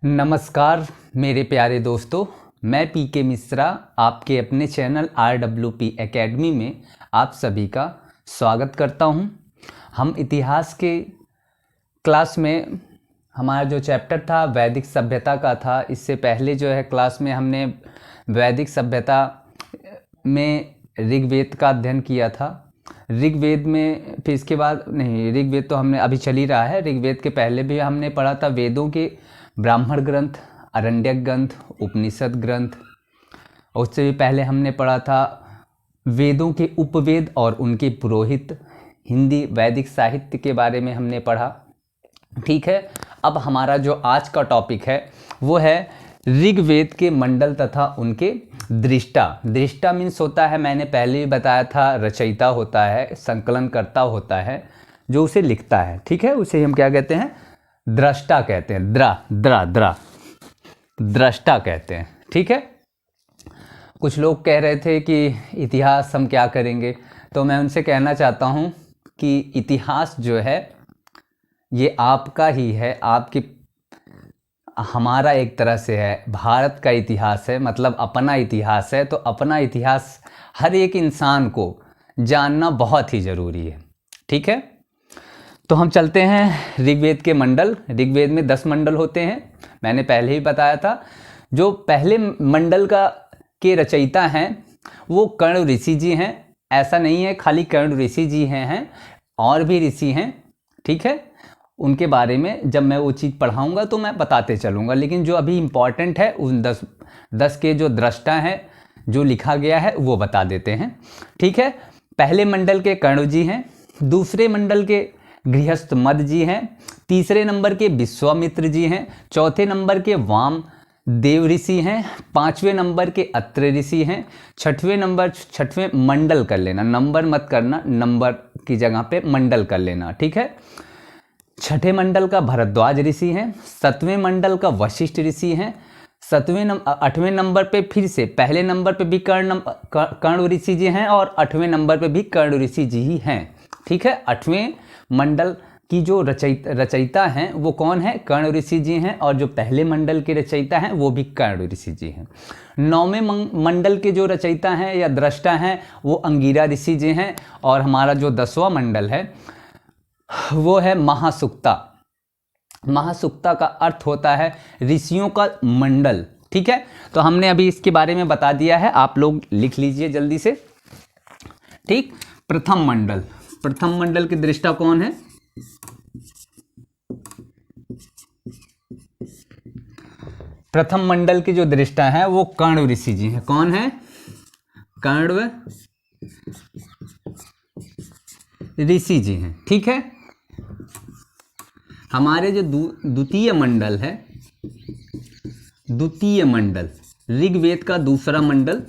नमस्कार मेरे प्यारे दोस्तों, मैं पीके मिश्रा आपके अपने चैनल RWP एकेडमी में आप सभी का स्वागत करता हूं। हम इतिहास के क्लास में हमारा जो चैप्टर था वैदिक सभ्यता का था। इससे पहले जो है क्लास में हमने वैदिक सभ्यता में ऋग्वेद का अध्ययन किया था। ऋग्वेद में फिर इसके बाद नहीं, ऋग्वेद तो हमने अभी चल ही रहा है। ऋग्वेद के पहले भी हमने पढ़ा था वेदों के ब्राह्मण ग्रंथ, आरण्यक ग्रंथ, उपनिषद ग्रंथ। उससे भी पहले हमने पढ़ा था वेदों के उपवेद और उनके पुरोहित, हिंदी वैदिक साहित्य के बारे में हमने पढ़ा। ठीक है, अब हमारा जो आज का टॉपिक है वो है ऋग्वेद के मंडल तथा उनके दृष्टा। दृष्टा मीन्स होता है, मैंने पहले भी बताया था, रचयिता होता है, संकलनकर्ता होता है जो उसे लिखता है। ठीक है, उसे हम क्या कहते हैं? दृष्टा कहते हैं। दृष्टा कहते हैं। ठीक है, कुछ लोग कह रहे थे कि इतिहास हम क्या करेंगे, तो मैं उनसे कहना चाहता हूँ कि इतिहास जो है ये आपका ही है, आपकी हमारा एक तरह से है। भारत का इतिहास है, मतलब अपना इतिहास है। तो अपना इतिहास हर एक इंसान को जानना बहुत ही ज़रूरी है। ठीक है, तो हम चलते हैं ऋग्वेद के मंडल। ऋग्वेद में 10 मंडल होते हैं, मैंने पहले ही बताया था। जो पहले मंडल के रचयिता हैं वो कर्ण ऋषि जी हैं। ऐसा नहीं है खाली कर्ण ऋषि जी हैं, और भी ऋषि हैं। ठीक है, उनके बारे में जब मैं वो चीज़ पढ़ाऊँगा तो मैं बताते चलूँगा, लेकिन जो अभी इम्पॉर्टेंट है उन 10 के जो दृष्टा हैं, जो लिखा गया है वो बता देते हैं। ठीक है, पहले मंडल के कर्ण जी हैं, दूसरे मंडल के गृहस्थ मद जी हैं, तीसरे नंबर के विश्वामित्र जी हैं, चौथे नंबर के वाम देव ऋषि हैं, पांचवें नंबर के अत्रि ऋषि हैं, छठवें मंडल कर लेना, नंबर मत करना, नंबर की जगह पे मंडल कर लेना। ठीक है, छठे मंडल का भरद्वाज ऋषि हैं, 7वें मंडल का वशिष्ठ ऋषि हैं, 8वें नंबर पे फिर से पहले नंबर पे भी कर्ण ऋषि जी हैं और 8वें नंबर पे भी कर्ण ऋषि जी ही हैं। ठीक है, 8वें मंडल की जो रचयिता हैं वो कौन है? कर्ण ऋषि जी हैं, और जो पहले मंडल के रचयिता हैं वो भी कर्ण ऋषि जी हैं। 9वें मंडल के जो रचयिता हैं या दृष्टा हैं वो अंगिरा ऋषि जी हैं, और हमारा जो 10वां मंडल है वो है महासुक्ता। महासुक्ता का अर्थ होता है ऋषियों का मंडल। ठीक है, तो हमने अभी इसके बारे में बता दिया है, आप लोग लिख लीजिए जल्दी से। ठीक, प्रथम मंडल के दृष्टा कौन है? प्रथम मंडल के जो दृष्टा हैं वो कर्ण ऋषि जी हैं। कौन है? कर्ण ऋषि जी हैं। ठीक है, हमारे जो द्वितीय मंडल है, द्वितीय मंडल ऋग्वेद का दूसरा मंडल।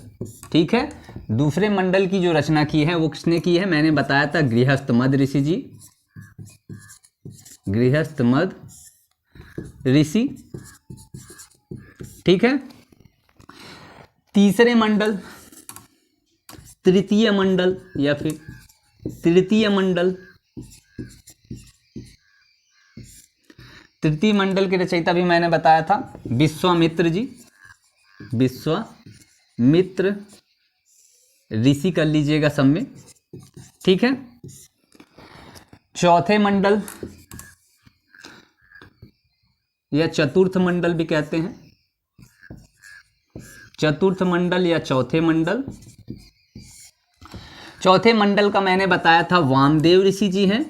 ठीक है, दूसरे मंडल की जो रचना की है वो किसने की है? मैंने बताया था गृहस्थ मद ऋषि जी, गृहस्थ मद ऋषि। ठीक है, तीसरे मंडल, तृतीय मंडल या फिर तृतीय मंडल, तृतीय मंडल के रचयिता भी मैंने बताया था विश्वामित्र जी, विश्वामित्र ऋषि कर लीजिएगा सब में। ठीक है, चौथे मंडल या चतुर्थ मंडल भी कहते हैं, चतुर्थ मंडल या चौथे मंडल। चौथे मंडल का मैंने बताया था वामदेव ऋषि जी हैं,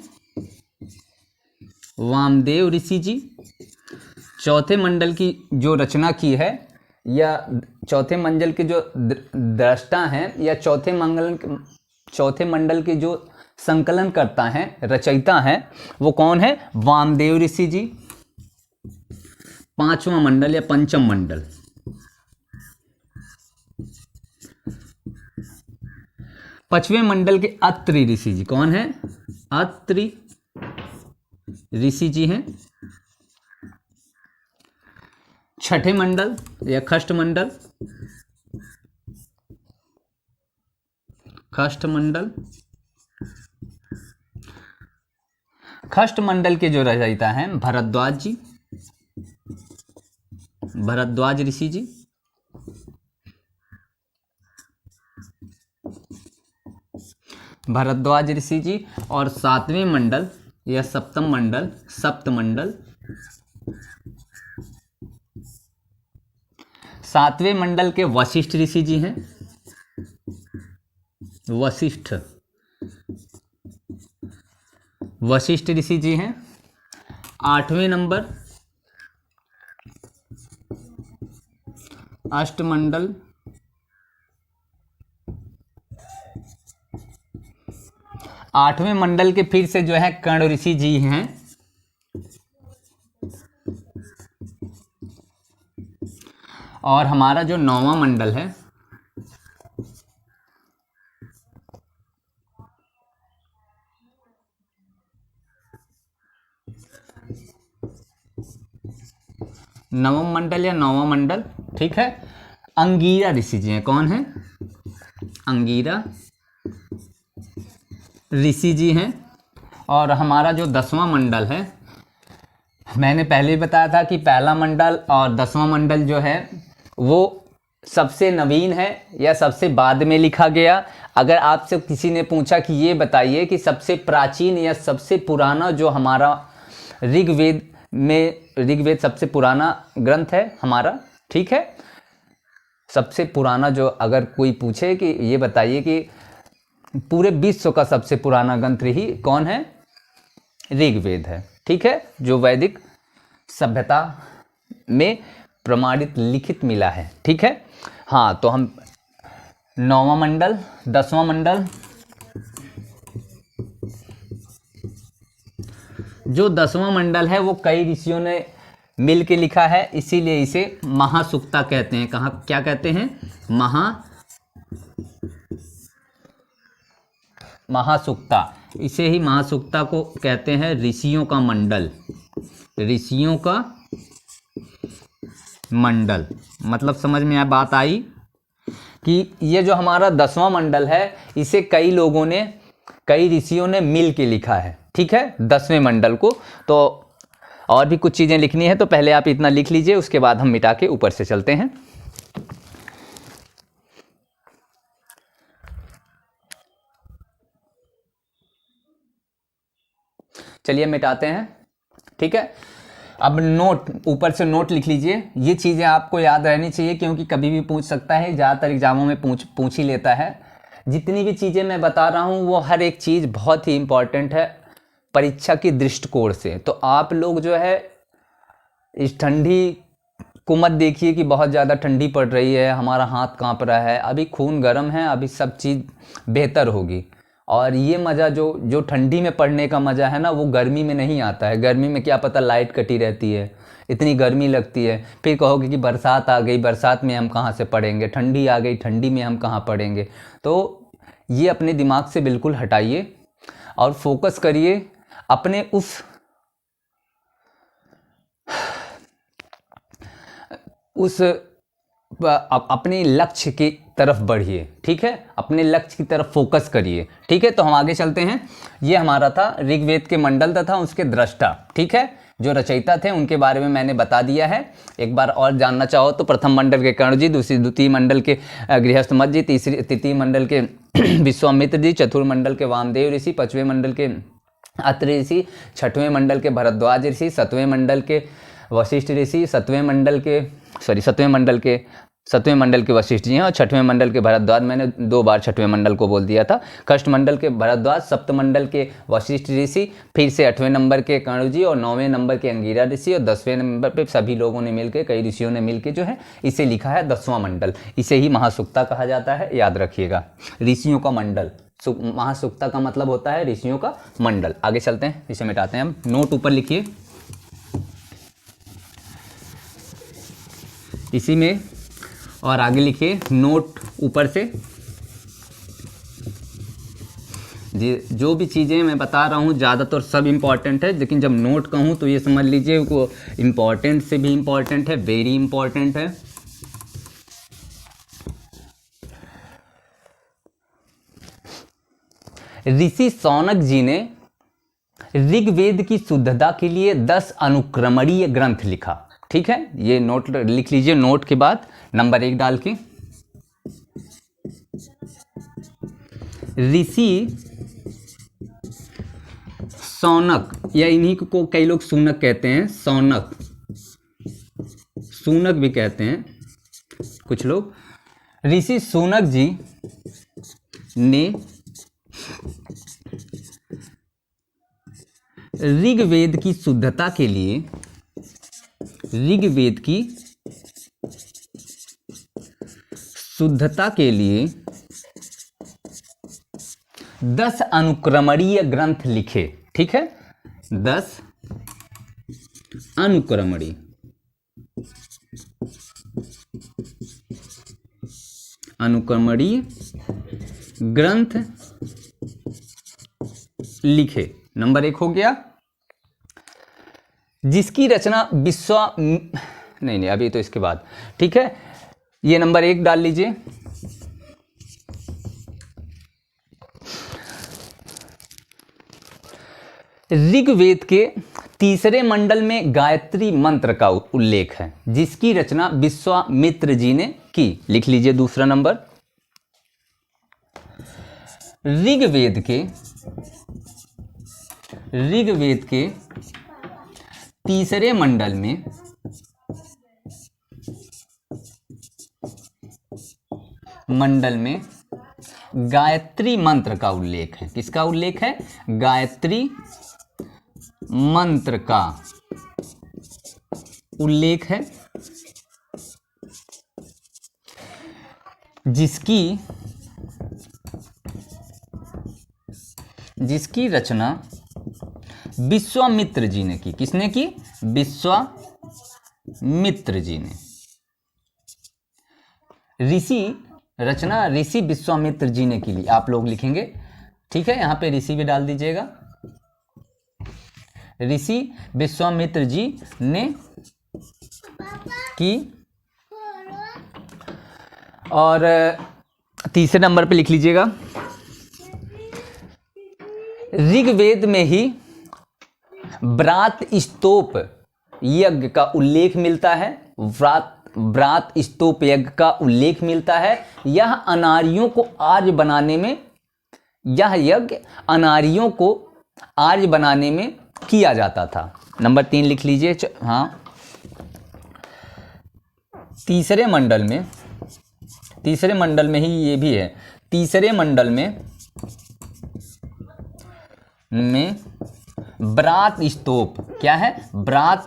वामदेव ऋषि जी। चौथे मंडल की जो रचना की है या चौथे मंडल के जो दृष्टा हैं या चौथे मंडल के जो संकलन करता हैं, रचयिता हैं, वो कौन है? वामदेव ऋषि जी। पांचवा मंडल या पंचम मंडल, पांचवें मंडल के अत्रि ऋषि जी। कौन है? अत्रि ऋषि जी हैं। छठे मंडल या खष्ट मंडल, खष्ट मंडल के जो रचयिता हैं भरद्वाज जी, भरद्वाज ऋषि जी, भरद्वाज ऋषि जी। और सातवें मंडल या सप्तम मंडल, सप्तमंडल, सातवें मंडल के वशिष्ठ ऋषि जी हैं, वशिष्ठ, वशिष्ठ ऋषि जी हैं। आठवें नंबर अष्टमंडल, आठवें मंडल के फिर से जो है कर्ण ऋषि जी हैं। और हमारा जो नौवां मंडल है, नवम मंडल या नौवां मंडल, ठीक है, अंगीरा ऋषि जी हैं। कौन है? अंगीरा ऋषि जी हैं। और हमारा जो 10वां मंडल है, मैंने पहले ही बताया था कि पहला मंडल और 10वां मंडल जो है वो सबसे नवीन है या सबसे बाद में लिखा गया। अगर आपसे किसी ने पूछा कि ये बताइए कि सबसे प्राचीन या सबसे पुराना जो हमारा ऋग्वेद में, ऋग्वेद सबसे पुराना ग्रंथ है हमारा, ठीक है, सबसे पुराना जो अगर कोई पूछे कि ये बताइए कि पूरे विश्व का सबसे पुराना ग्रंथ ही कौन है? ऋग्वेद है, ठीक है, जो वैदिक सभ्यता में प्रमाणित लिखित मिला है, ठीक है। हाँ, तो हम 9वां मंडल, 10वां मंडल, जो 10वां मंडल है वो कई ऋषियों ने मिल के लिखा है, इसीलिए इसे महासुक्ता कहते हैं। कहाँ, क्या कहते हैं? महासुक्ता, इसे ही महासुक्ता को कहते हैं ऋषियों का मंडल, ऋषियों का मंडल। मतलब समझ में बात आई कि ये जो हमारा 10वां मंडल है इसे कई लोगों ने, कई ऋषियों ने मिल के लिखा है, ठीक है, 10वें मंडल को। तो और भी कुछ चीज़ें लिखनी है तो पहले आप इतना लिख लीजिए, उसके बाद हम मिटा के ऊपर से चलते हैं। चलिए मिटाते हैं, ठीक है। अब नोट, ऊपर से नोट लिख लीजिए। ये चीज़ें आपको याद रहनी चाहिए क्योंकि कभी भी पूछ सकता है, ज़्यादातर एग्जामों में पूछ ही लेता है। जितनी भी चीज़ें मैं बता रहा हूँ वो हर एक चीज़ बहुत ही इम्पॉर्टेंट है परीक्षा की दृष्टिकोण से। तो आप लोग जो है इस ठंडी को मत देखिए कि बहुत ज़्यादा ठंडी पड़ रही है, हमारा हाथ कांप रहा है। अभी खून गर्म है, अभी सब चीज़ बेहतर होगी। और ये मज़ा जो ठंडी में पढ़ने का मज़ा है ना, वो गर्मी में नहीं आता है। गर्मी में क्या पता लाइट कटी रहती है, इतनी गर्मी लगती है, फिर कहोगे कि बरसात आ गई, बरसात में हम कहाँ से पढ़ेंगे, ठंडी आ गई, ठंडी में हम कहाँ पढ़ेंगे। तो ये अपने दिमाग से बिल्कुल हटाइए और फोकस करिए अपने अपने लक्ष्य की तरफ बढ़िए, ठीक है, अपने लक्ष्य की तरफ फोकस करिए, ठीक है। तो हम आगे चलते हैं। ये हमारा था ऋग्वेद के मंडल तथा उसके दृष्टा, ठीक है, जो रचयिता थे उनके बारे में मैंने बता दिया है। एक बार और जानना चाहो तो प्रथम मंडल के कर्ण जी, द्वितीय मंडल के गृहस्थ जी, तृतीय मंडल के विश्वामित्र जी, चतुर्थ मंडल के वामदेव ऋषि, पांचवें मंडल के अत्रि ऋषि, छठवें मंडल के भरद्वाज ऋषि, सातवें मंडल के वशिष्ठ ऋषि, सातवें मंडल के वशिष्ठ जी हैं, और छठवें मंडल के भरद्वाज। मैंने 2 बार छठवें मंडल को बोल दिया था। षष्ठ मंडल के भरद्वाज, सप्तम मंडल के वशिष्ठ ऋषि, फिर से 8वें नंबर के कर्ण जी, और 9वें नंबर के अंगीरा ऋषि, और 10वें नंबर पे सभी लोगों ने मिलकर, कई ऋषियों ने मिलकर जो है इसे लिखा है 10वां मंडल। इसे ही महासुक्ता कहा जाता है, याद रखिएगा, ऋषियों का मंडल। महासुक्ता का मतलब होता है ऋषियों का मंडल। आगे चलते हैं, इसे मिटाते हैं हम। नोट ऊपर लिखिए, इसी में, और आगे लिखिए नोट ऊपर से। जो भी चीज़ें मैं बता रहा हूँ ज़्यादातर सब इम्पॉर्टेंट है, लेकिन जब नोट कहूँ तो ये समझ लीजिए वो इम्पॉर्टेंट से भी इम्पॉर्टेंट है, वेरी इम्पॉर्टेंट है। ऋषि शौनक जी ने ऋग्वेद की शुद्धता के लिए 10 अनुक्रमणीय ग्रंथ लिखा। ठीक है, ये नोट लिख लीजिए, नोट के बाद नंबर 1 डाल के। ऋषि शौनक, या इन्हीं को कई लोग शूनक कहते हैं, शौनक, शूनक भी कहते हैं कुछ लोग। ऋषि शूनक जी ने ऋग्वेद की शुद्धता के लिए, ऋग्वेद की शुद्धता के लिए 10 अनुक्रमणीय ग्रंथ लिखे। ठीक है, 10 अनुक्रमणीय ग्रंथ लिखे। नंबर 1 हो गया। जिसकी रचना नहीं अभी तो इसके बाद, ठीक है, ये नंबर 1 डाल लीजिए। ऋग्वेद के तीसरे मंडल में गायत्री मंत्र का उल्लेख है, जिसकी रचना विश्वामित्र जी ने की। लिख लीजिए दूसरा नंबर। ऋग्वेद के तीसरे मंडल में गायत्री मंत्र का उल्लेख है। किसका उल्लेख है? गायत्री मंत्र का उल्लेख है, जिसकी रचना विश्वामित्र जी ने की। किसने की? विश्वामित्र जी ने। रचना ऋषि विश्वामित्र जी ने की ली, आप लोग लिखेंगे। ठीक है, यहां पे ऋषि भी डाल दीजिएगा। ऋषि विश्वामित्र जी ने की। और तीसरे नंबर पे लिख लीजिएगा, ऋग्वेद में ही व्रात स्तोप यज्ञ का उल्लेख मिलता है। व्रात स्तोप यज्ञ का उल्लेख मिलता है। यह अनार्यों को आर्य बनाने में, यह यज्ञ अनार्यों को आर्य बनाने में किया जाता था। नंबर 3 लिख लीजिए। हाँ, तीसरे मंडल में ही ये भी है। तीसरे मंडल में व्रात स्तोप, क्या है? व्रात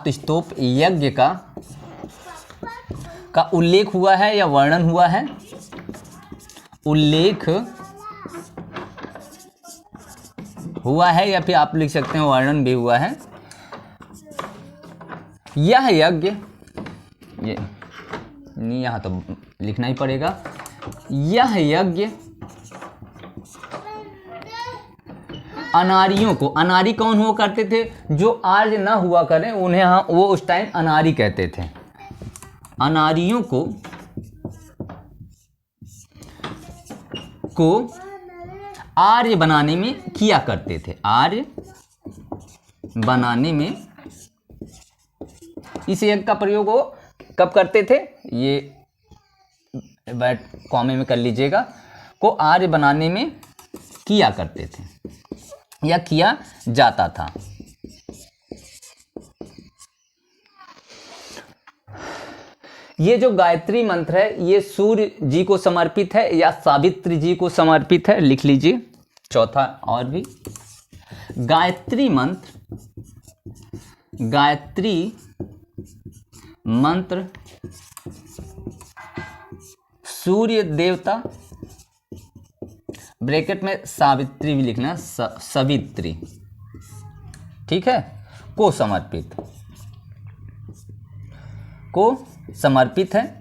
स्तोप यज्ञ का उल्लेख हुआ है या वर्णन हुआ है? उल्लेख हुआ है, या फिर आप लिख सकते हैं वर्णन भी हुआ है। यह यज्ञ, ये नहीं, यहां तो लिखना ही पड़ेगा। यह यज्ञ अनारियों को, अनारी कौन हुआ करते थे? जो आर्य ना हुआ करें उन्हें वो उस टाइम अनारी कहते थे। अनारियों को आर्य बनाने में किया करते थे। आर्य बनाने में इस यज्ञ का प्रयोग वो कब करते थे? ये बैठ कॉमे में कर लीजिएगा। को आर्य बनाने में किया करते थे या किया जाता था। ये जो गायत्री मंत्र है, ये सूर्य जी को समर्पित है या सावित्री जी को समर्पित है? लिख लीजिए। चौथा और भी, गायत्री मंत्र सूर्य देवता, ब्रैकेट में सावित्री भी लिखना, सवित्री, ठीक है, को समर्पित है।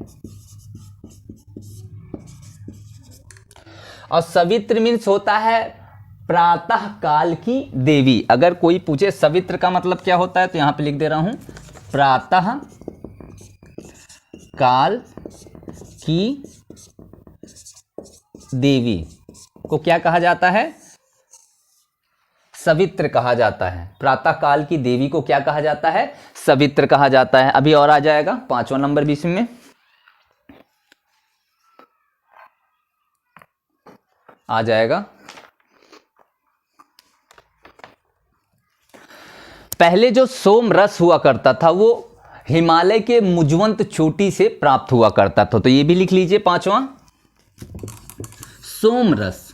और सवित्र मीन्स होता है प्रातः काल की देवी। अगर कोई पूछे सवित्र का मतलब क्या होता है, तो यहां पे लिख दे रहा हूं, प्रातः काल की देवी को क्या कहा जाता है? सवित्र कहा जाता है। प्रातः काल की देवी को क्या कहा जाता है? सवित्र कहा जाता है। अभी और आ जाएगा 5वां नंबर भी इसमें आ जाएगा। पहले जो सोम रस हुआ करता था वो हिमालय के मुजवंत चोटी से प्राप्त हुआ करता था। तो ये भी लिख लीजिए 5वां, सोम रस।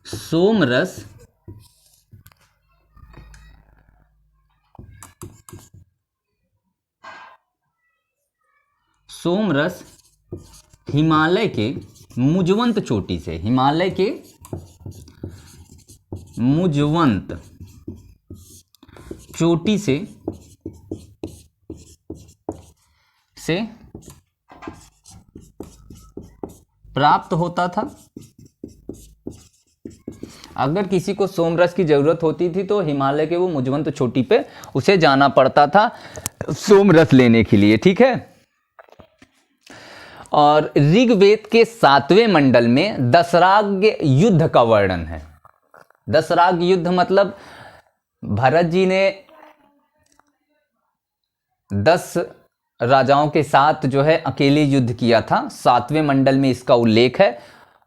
सोम रस सोम रस हिमालय के मुजवंत चोटी से, हिमालय के मुजवंत चोटी से प्राप्त होता था। अगर किसी को सोमरस की जरूरत होती थी तो हिमालय के वो मुजवंत चोटी पे उसे जाना पड़ता था सोमरस लेने के लिए, ठीक है। और ऋग्वेद के 7वें मंडल में दशराग युद्ध का वर्णन है। दशराग युद्ध मतलब भरत जी ने 10 राजाओं के साथ जो है अकेले युद्ध किया था। 7वें मंडल में इसका उल्लेख है।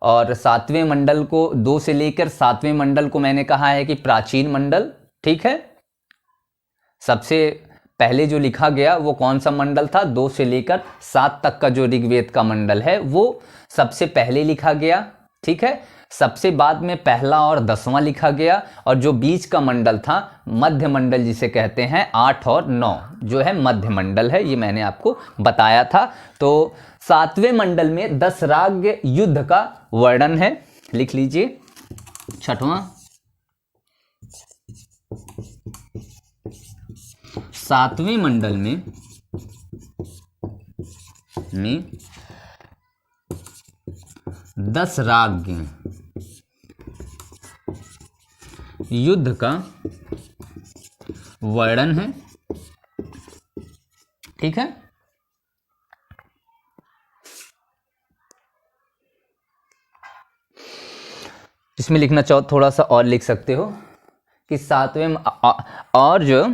और 7वें मंडल को 2 से लेकर 7वें मंडल को मैंने कहा है कि प्राचीन मंडल, ठीक है। सबसे पहले जो लिखा गया वो कौन सा मंडल था? 2 से लेकर 7 तक का जो ऋग्वेद का मंडल है वो सबसे पहले लिखा गया, ठीक है। सबसे बाद में पहला और 10वां लिखा गया। और जो बीच का मंडल था मध्य मंडल जिसे कहते हैं, 8 और 9 जो है मध्य मंडल है, ये मैंने आपको बताया था। तो 7वें मंडल में दशराग युद्ध का वर्णन है, लिख लीजिए 6वां। 7वें मंडल में दशराग युद्ध का वर्णन है, ठीक है। इसमें लिखना चाहो थोड़ा सा और लिख सकते हो कि 7वें और जो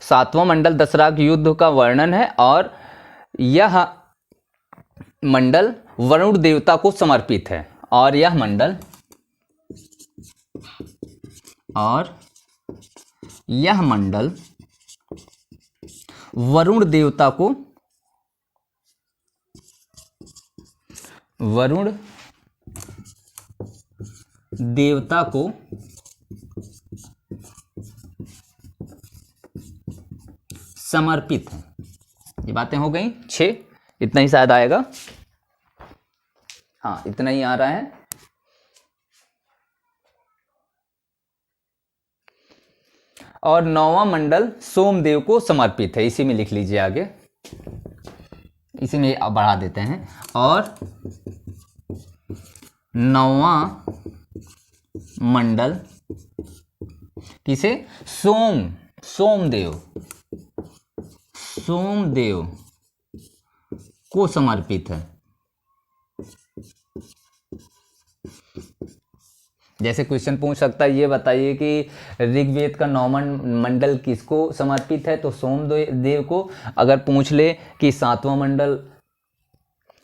7वां मंडल दशराग युद्ध का वर्णन है और यह मंडल वरुण देवता को समर्पित है। और यह मंडल वरुण देवता को समर्पित है। ये बातें हो गई 6, इतना ही शायद आएगा। हाँ, इतना ही आ रहा है। और 9वां मंडल सोमदेव को समर्पित है, इसी में लिख लीजिए आगे, इसी में बढ़ा देते हैं। और 9वां मंडल किसे? सोमदेव को समर्पित है। जैसे क्वेश्चन पूछ सकता है, ये बताइए कि ऋग्वेद का 9वां मंडल किसको समर्पित है? तो सोमदेव को। अगर पूछ ले कि 7वां मंडल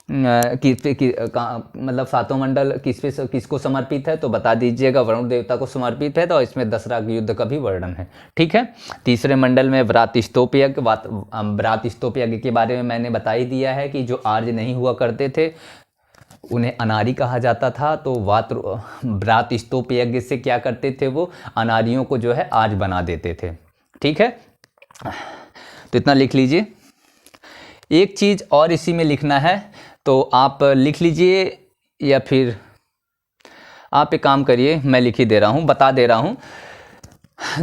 मतलब 7वां मंडल किसको समर्पित है, तो बता दीजिएगा वरुण देवता को समर्पित है। तो इसमें दशराग युद्ध का भी वर्णन है, ठीक है। तीसरे मंडल में व्रातस्तोप यज्ञ। व्रातस्तोप यज्ञ के बारे में मैंने बता ही दिया है कि जो आर्य नहीं हुआ करते थे उन्हें अनारी कहा जाता था। तो व्रातस्तोप यज्ञ से क्या करते थे, वो अनारियों को जो है आर्य बना देते थे, ठीक है। तो इतना लिख लीजिए। एक चीज़ और इसी में लिखना है, तो आप लिख लीजिए या फिर आप एक काम करिए, मैं लिख ही दे रहा हूँ, बता दे रहा हूँ।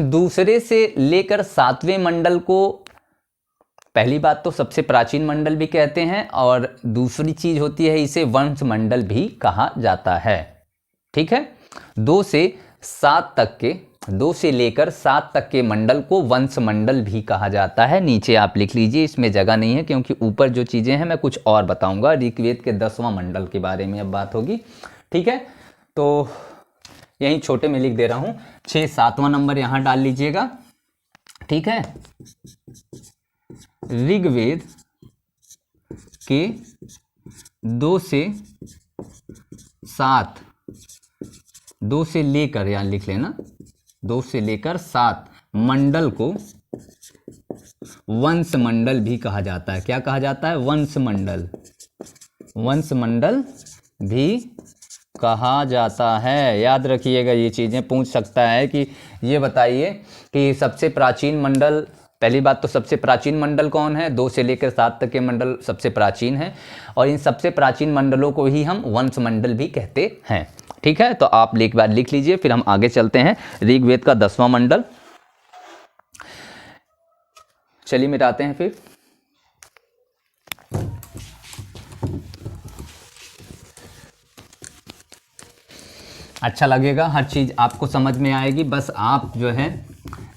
दूसरे से लेकर 7वें मंडल को पहली बात तो सबसे प्राचीन मंडल भी कहते हैं, और दूसरी चीज़ होती है इसे वंश मंडल भी कहा जाता है, ठीक है। 2 से लेकर 7 तक के मंडल को वंश मंडल भी कहा जाता है। नीचे आप लिख लीजिए, इसमें जगह नहीं है क्योंकि ऊपर जो चीज़ें हैं मैं कुछ और बताऊंगा। ऋग्वेद के 10वां मंडल के बारे में अब बात होगी, ठीक है। तो यहीं छोटे में लिख दे रहा हूँ 6, 7वां नंबर यहाँ डाल लीजिएगा, ठीक है। ऋग्वेद के 2 से 7, 2 से लेकर, यहाँ लिख लेना, 2 से लेकर 7 मंडल को वंश मंडल भी कहा जाता है। क्या कहा जाता है? वंश मंडल, वंश मंडल भी कहा जाता है। याद रखिएगा, ये चीज़ें पूछ सकता है कि ये बताइए कि सबसे प्राचीन मंडल, पहली बात तो सबसे प्राचीन मंडल कौन है? 2 से लेकर 7 तक के मंडल सबसे प्राचीन है, और इन सबसे प्राचीन मंडलों को ही हम वंश मंडल भी कहते हैं, ठीक है। तो आप एक बार लिख लीजिए, फिर हम आगे चलते हैं। ऋग्वेद का 10वां मंडल, चलिए मिटाते हैं फिर। अच्छा लगेगा, हर चीज़ आपको समझ में आएगी। बस आप जो है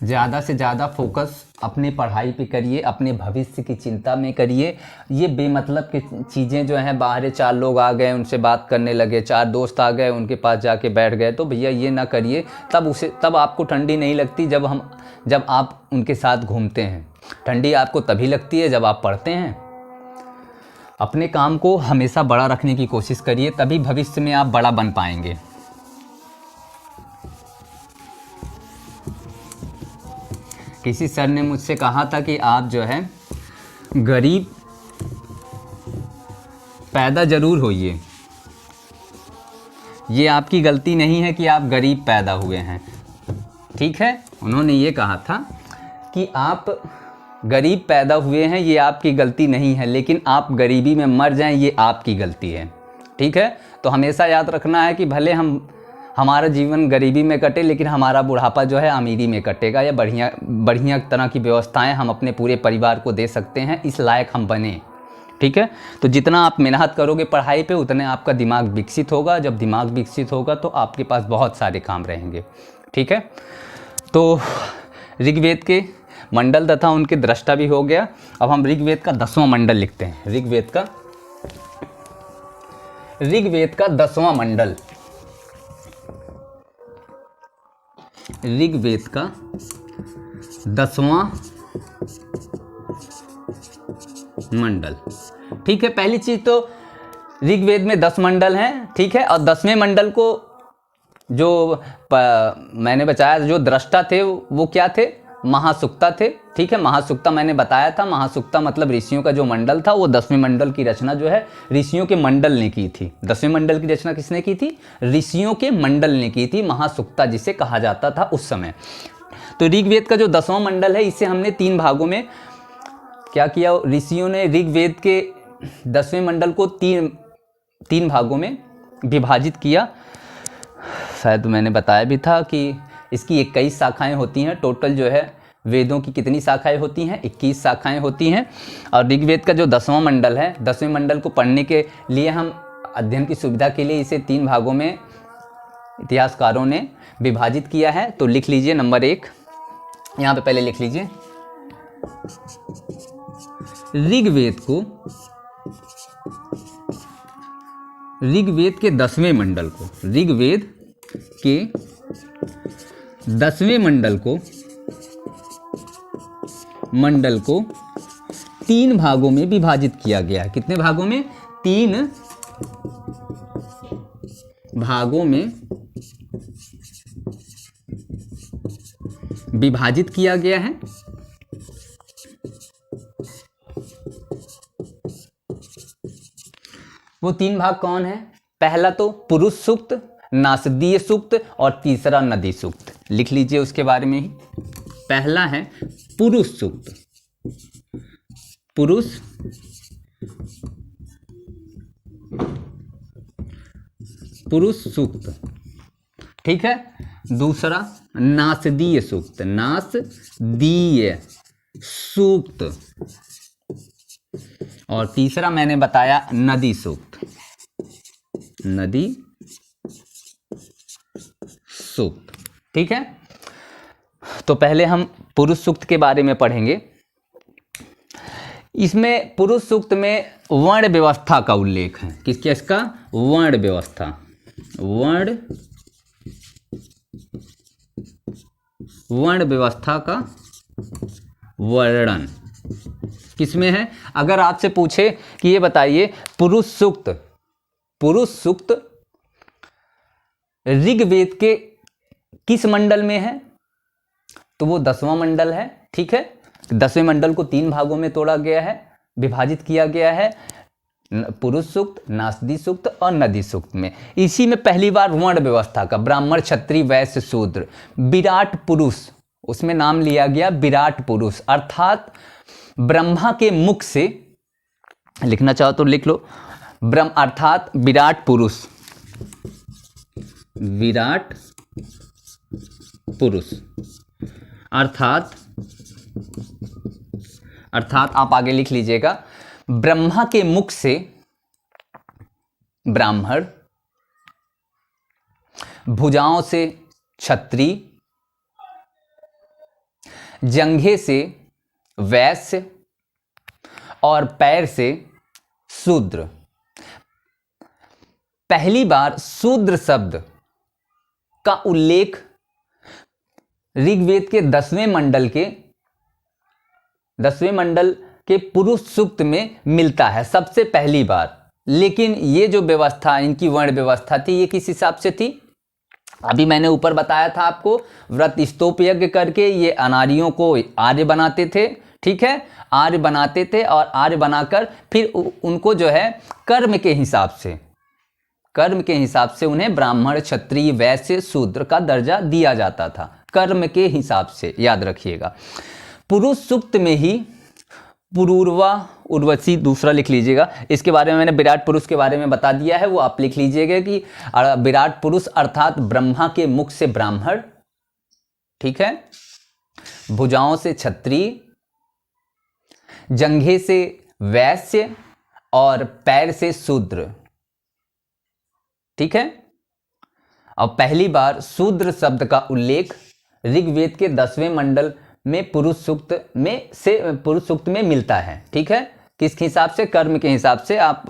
ज़्यादा से ज़्यादा फोकस अपनी पढ़ाई पे करिए, अपने भविष्य की चिंता में करिए। ये बेमतलब की चीज़ें जो हैं, बाहर 4 लोग आ गए उनसे बात करने लगे, 4 दोस्त आ गए उनके पास जाके बैठ गए, तो भैया ये ना करिए। तब आपको ठंडी नहीं लगती जब आप उनके साथ घूमते हैं। ठंडी आपको तभी लगती है जब आप पढ़ते हैं। अपने काम को हमेशा बड़ा रखने की कोशिश करिए, तभी भविष्य में आप बड़ा बन पाएंगे। किसी सर ने मुझसे कहा था कि आप जो है गरीब पैदा जरूर होइए, ये आपकी गलती नहीं है कि आप गरीब पैदा हुए हैं, ठीक है। उन्होंने ये कहा था कि आप गरीब पैदा हुए हैं, ये आपकी गलती नहीं है, लेकिन आप गरीबी में मर जाएं, ये आपकी गलती है, ठीक है। तो हमेशा याद रखना है कि भले हमारा जीवन गरीबी में कटे, लेकिन हमारा बुढ़ापा जो है अमीरी में कटेगा, या बढ़िया तरह की व्यवस्थाएं हम अपने पूरे परिवार को दे सकते हैं, इस लायक हम बने, ठीक है। तो जितना आप मेहनत करोगे पढ़ाई पे, उतने आपका दिमाग विकसित होगा। जब दिमाग विकसित होगा तो आपके पास बहुत सारे काम रहेंगे, ठीक है। तो ऋग्वेद के मंडल तथा उनके दृष्टा भी हो गया। अब हम ऋग्वेद का 10वां मंडल लिखते हैं। ऋग्वेद का 10वां मंडल, ऋग्वेद का 10वां मंडल, ठीक है। पहली चीज तो ऋग्वेद में 10 मंडल हैं, ठीक है। और 10वें मंडल को जो मैंने बताया, जो दृष्टा थे वो क्या थे? महासुक्ता थे, ठीक है। महासुक्ता मैंने बताया था, महासुक्ता मतलब ऋषियों का जो मंडल था, वो 10वें मंडल की रचना जो है ऋषियों के मंडल ने की थी। 10वें मंडल की रचना किसने की थी? ऋषियों के मंडल ने की थी, महासुक्ता जिसे कहा जाता था उस समय। तो ऋग्वेद का जो 10वां मंडल है, इसे हमने 3 भागों में क्या किया? ऋषियों ने ऋग्वेद के 10वें मंडल को 3 भागों में विभाजित किया। शायद मैंने बताया भी था कि इसकी 21 शाखाएं होती हैं। टोटल जो है वेदों की कितनी शाखाएं होती हैं? 21 शाखाएं होती हैं। और ऋग्वेद का जो 10वां मंडल है, 10वें मंडल को पढ़ने के लिए हम अध्ययन की सुविधा के लिए इसे 3 भागों में इतिहासकारों ने विभाजित किया है। तो लिख लीजिए नंबर 1, यहाँ पे पहले लिख लीजिए ऋग्वेद के 10वें मंडल को, ऋग्वेद के 10वें मंडल को 3 भागों में विभाजित किया गया है। कितने भागों में? 3 भागों में विभाजित किया गया है। वो 3 भाग कौन है? पहला तो पुरुष सूक्त, नासदीय सूक्त और तीसरा नदी सूक्त। लिख लीजिए उसके बारे में ही। पहला है पुरुष सूक्त, पुरुष सूक्त, ठीक है। दूसरा नासदीय सूक्त, नासदीय सूक्त, और तीसरा मैंने बताया नदी सूक्त, नदी सूक्त, ठीक है। तो पहले हम पुरुष सूक्त के बारे में पढ़ेंगे। इसमें पुरुष सूक्त में वर्ण व्यवस्था का उल्लेख है। किसका? इसका वर्ण व्यवस्था, वर्ण व्यवस्था का वर्णन किसमें है? अगर आपसे पूछे कि ये बताइए पुरुष सूक्त ऋग्वेद के किस मंडल में है, तो वो 10वां मंडल है। ठीक है, 10वें मंडल को 3 भागों में तोड़ा गया है, विभाजित किया गया है, पुरुष सूक्त, नासदी सूक्त और नदी सूक्त में। इसी में पहली बार वर्ण व्यवस्था का ब्राह्मण, क्षत्रिय, वैश्य, शूद्र, विराट पुरुष, उसमें नाम लिया गया विराट पुरुष, अर्थात ब्रह्मा के मुख से, लिखना चाहो तो लिख लो, अर्थात विराट पुरुष, विराट पुरुष अर्थात आप आगे लिख लीजिएगा, ब्रह्मा के मुख से ब्राह्मण, भुजाओं से क्षत्रिय, जंघे से वैश्य और पैर से शूद्र। पहली बार शूद्र शब्द का उल्लेख ऋग्वेद के 10वें मंडल के पुरुष सूक्त में मिलता है सबसे पहली बार। लेकिन ये जो व्यवस्था, इनकी वर्ण व्यवस्था थी, ये किस हिसाब से थी? अभी मैंने ऊपर बताया था आपको, व्रत स्तोप यज्ञ करके ये अनारियों को आर्य बनाते थे। ठीक है, आर्य बनाते थे और आर्य बनाकर फिर उनको जो है कर्म के हिसाब से उन्हें ब्राह्मण, क्षत्रिय, वैश्य, शूद्र का दर्जा दिया जाता था, कर्म के हिसाब से, याद रखिएगा। पुरुष सूक्त में ही पुरूरवा, उर्वशी दूसरा लिख लीजिएगा। इसके बारे में मैंने विराट पुरुष के बारे में बता दिया है, वो आप लिख लीजिएगा कि विराट पुरुष अर्थात ब्रह्मा के मुख से ब्राह्मण, ठीक है, भुजाओं से क्षत्रिय, जंघे से वैश्य और पैर से शूद्र। ठीक है, अब पहली बार शूद्र शब्द का उल्लेख ऋग्वेद के 10वें मंडल में पुरुष सूक्त में मिलता है। ठीक है, किस हिसाब से? कर्म के हिसाब से। आप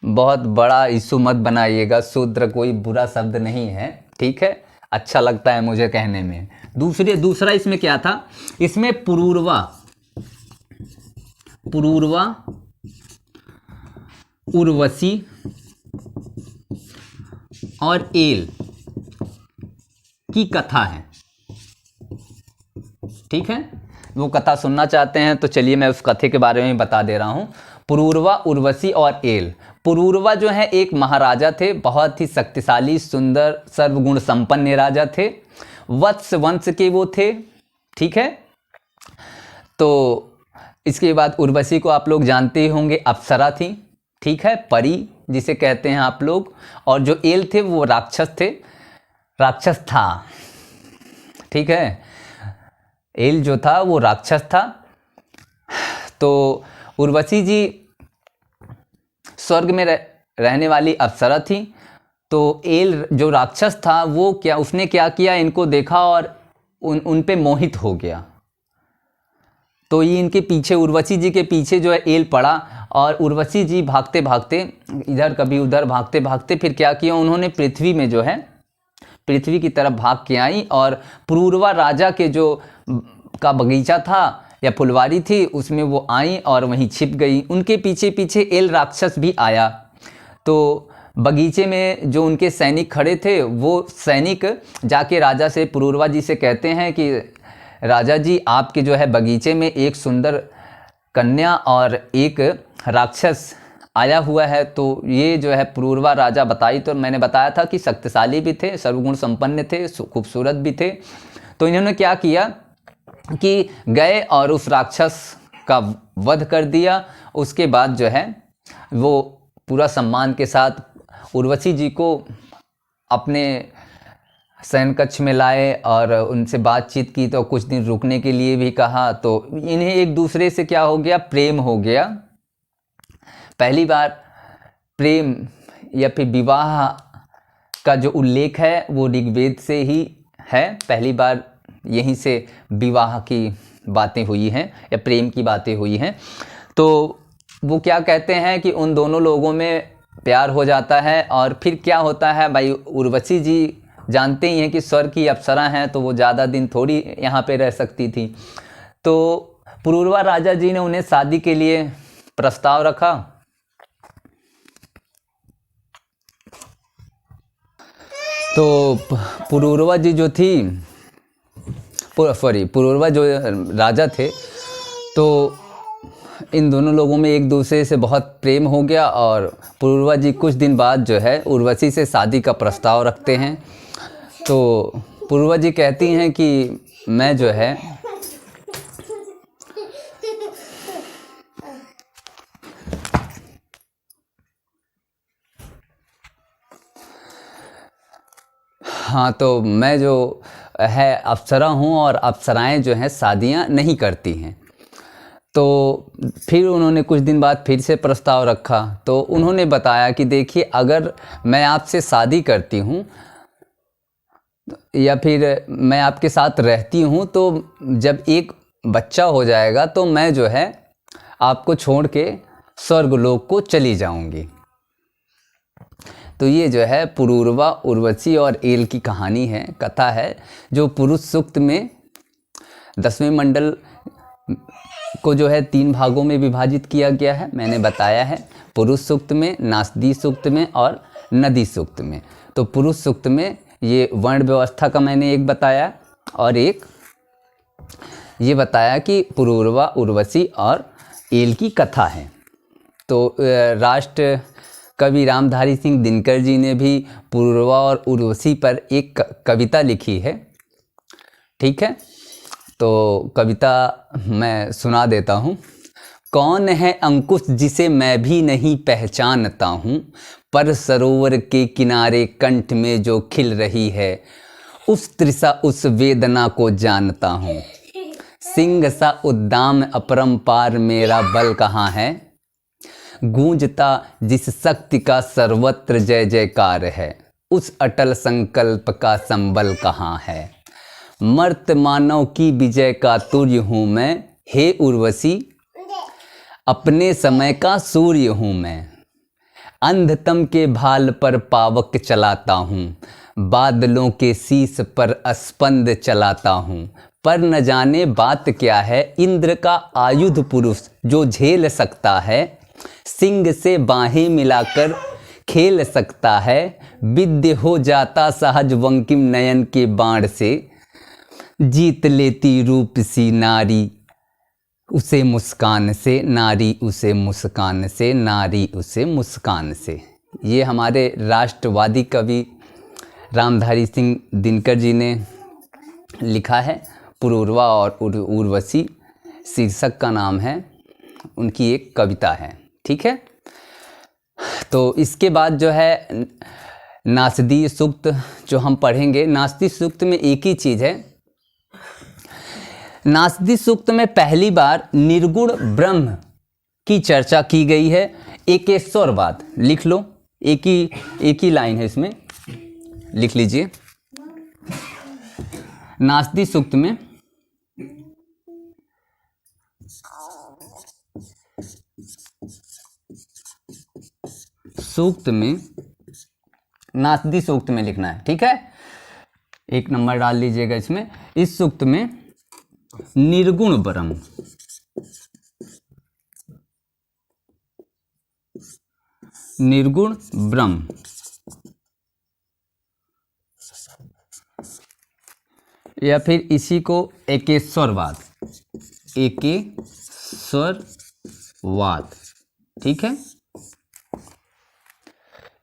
बहुत बड़ा इशू मत बनाइएगा, शूद्र कोई बुरा शब्द नहीं है। ठीक है, अच्छा लगता है मुझे कहने में। दूसरा इसमें क्या था? इसमें पुरूरवा, उर्वशी और एल की कथा है। ठीक है, वो कथा सुनना चाहते हैं तो चलिए मैं उस कथे के बारे में बता दे रहा हूं। पुरूरवा, उर्वशी और एल। पुरूरवा जो है एक महाराजा थे, बहुत ही शक्तिशाली, सुंदर, सर्वगुण संपन्न राजा थे, वत्स वंश के वो थे। ठीक है, तो इसके बाद उर्वशी को आप लोग जानते ही होंगे, अप्सरा थी। ठीक है, परी जिसे कहते हैं आप लोग। और जो एल थे वो राक्षस था। ठीक है, एल जो था वो राक्षस था। तो उर्वशी जी स्वर्ग में रहने वाली अप्सरा थी। तो एल जो राक्षस था वो उसने क्या किया, इनको देखा और उन पे मोहित हो गया। तो ये इनके पीछे, उर्वशी जी के पीछे जो है एल पड़ा, और उर्वशी जी भागते भागते इधर कभी उधर भागते भागते फिर क्या किया, उन्होंने पृथ्वी की तरफ भाग के आई और पुरूरवा राजा के जो का बगीचा था या फुलवारी थी उसमें वो आई और वहीं छिप गई। उनके पीछे पीछे एल राक्षस भी आया। तो बगीचे में जो उनके सैनिक खड़े थे, वो सैनिक जाके राजा से, पुरूरवा जी से कहते हैं कि राजा जी, आपके जो है बगीचे में एक सुंदर कन्या और एक राक्षस आया हुआ है। तो ये जो है पुरूरवा राजा बताई, तो मैंने बताया था कि शक्तिशाली भी थे, सर्वगुण संपन्न थे, खूबसूरत भी थे। तो इन्होंने क्या किया कि गए और उस राक्षस का वध कर दिया। उसके बाद जो है वो पूरा सम्मान के साथ उर्वशी जी को अपने शयन कक्ष में लाए और उनसे बातचीत की, तो कुछ दिन रुकने के लिए भी कहा। तो इन्हें एक दूसरे से क्या हो गया, प्रेम हो गया। पहली बार प्रेम या फिर विवाह का जो उल्लेख है वो ऋग्वेद से ही है। पहली बार यहीं से विवाह की बातें हुई हैं या प्रेम की बातें हुई हैं। तो वो क्या कहते हैं कि उन दोनों लोगों में प्यार हो जाता है। और फिर क्या होता है भाई, उर्वशी जी जानते ही हैं कि स्वर्ग की अप्सरा हैं, तो वो ज़्यादा दिन थोड़ी यहाँ पे रह सकती थी। तो पुरूरवा राजा जी ने उन्हें शादी के लिए प्रस्ताव रखा। तो पुरूरवा जी जो थी, पुरूरवा जो राजा थे, तो इन दोनों लोगों में एक दूसरे से बहुत प्रेम हो गया। और पुरूरवा जी कुछ दिन बाद जो है उर्वशी से शादी का प्रस्ताव रखते हैं। तो पुरूरवा जी कहती हैं कि मैं जो है हाँ, तो मैं जो है अप्सरा हूँ और अप्सराएं जो हैं शादियाँ नहीं करती हैं। तो फिर उन्होंने कुछ दिन बाद फिर से प्रस्ताव रखा। तो उन्होंने बताया कि देखिए, अगर मैं आपसे शादी करती हूँ या फिर मैं आपके साथ रहती हूँ, तो जब एक बच्चा हो जाएगा तो मैं जो है आपको छोड़ के स्वर्गलोक को चली जाऊंगी। तो ये जो है पुरूरवा, उर्वशी और एल की कहानी है, कथा है, जो पुरुष सूक्त में 10वें मंडल को जो है 3 भागों में विभाजित किया गया है। मैंने बताया है, पुरुष सूक्त में, नासदी सूक्त में और नदी सूक्त में। तो पुरुष सूक्त में ये वर्ण व्यवस्था का मैंने एक बताया, और एक ये बताया कि पुरूरवा, उर्वशी और एल की कथा है। तो राष्ट्र कवि रामधारी सिंह दिनकर जी ने भी पुरूरवा और उर्वशी पर एक कविता लिखी है। ठीक है, तो कविता मैं सुना देता हूँ। कौन है अंकुश जिसे मैं भी नहीं पहचानता हूँ, पर सरोवर के किनारे कंठ में जो खिल रही है, उस तृषा उस वेदना को जानता हूँ। सिंह सा उद्दाम अपरंपार मेरा बल कहाँ है, गूंजता जिस शक्ति का सर्वत्र जय जयकार है, उस अटल संकल्प का संबल कहाँ है। मर्त मानव की विजय का तुर्य हूँ मैं, हे उर्वशी अपने समय का सूर्य हूँ मैं। अंधतम के भाल पर पावक चलाता हूँ, बादलों के शीश पर स्पंद चलाता हूँ। पर न जाने बात क्या है, इंद्र का आयुध पुरुष जो झेल सकता है, सिंह से बाहें मिलाकर खेल सकता है। विद्य हो जाता सहज वंकिम नयन के बाण से, जीत लेती रूप सी नारी उसे मुस्कान से, नारी उसे मुस्कान से, नारी उसे मुस्कान से। ये हमारे राष्ट्रवादी कवि रामधारी सिंह दिनकर जी ने लिखा है। पुरूरवा और उर्वशी शीर्षक का नाम है, उनकी एक कविता है। ठीक है, तो इसके बाद जो है नासदी सूक्त जो हम पढ़ेंगे। नासदी सूक्त में एक ही चीज़ है, नासदी सूक्त में पहली बार निर्गुण ब्रह्म की चर्चा की गई है। एकेश्वरवाद लिख लो, एक ही लाइन है इसमें, लिख लीजिए। नासदी सूक्त में नासदी सूक्त में लिखना है। ठीक है, 1 नंबर डाल लीजिएगा इसमें। इस सूक्त में निर्गुण ब्रह्म, निर्गुण ब्रह्म या फिर इसी को एकेश्वरवाद, एकेश्वरवाद। ठीक है,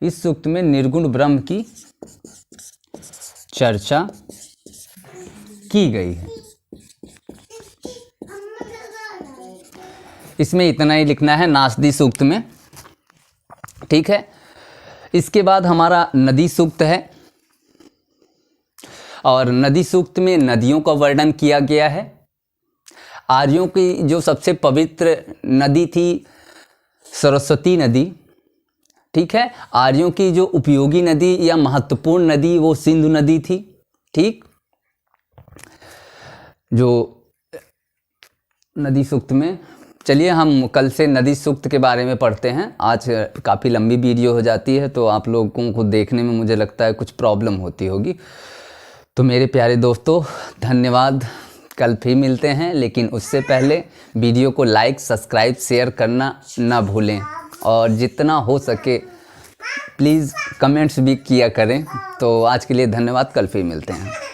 इस सूक्त में निर्गुण ब्रह्म की चर्चा की गई है। इसमें इतना ही लिखना है नासदी सूक्त में। ठीक है, इसके बाद हमारा नदी सूक्त है, और नदी सूक्त में नदियों का वर्णन किया गया है। आर्यों की जो सबसे पवित्र नदी थी सरस्वती नदी। ठीक है, आर्यों की जो उपयोगी नदी या महत्वपूर्ण नदी वो सिंधु नदी थी। ठीक, जो नदी सूक्त में चलिए हम कल से नदी सूक्त के बारे में पढ़ते हैं। आज काफ़ी लंबी वीडियो हो जाती है तो आप लोगों को देखने में मुझे लगता है कुछ प्रॉब्लम होती होगी। तो मेरे प्यारे दोस्तों धन्यवाद, कल फिर मिलते हैं। लेकिन उससे पहले वीडियो को लाइक, सब्सक्राइब, शेयर करना ना भूलें और जितना हो सके प्लीज़ कमेंट्स भी किया करें। तो आज के लिए धन्यवाद, कल फिर मिलते हैं।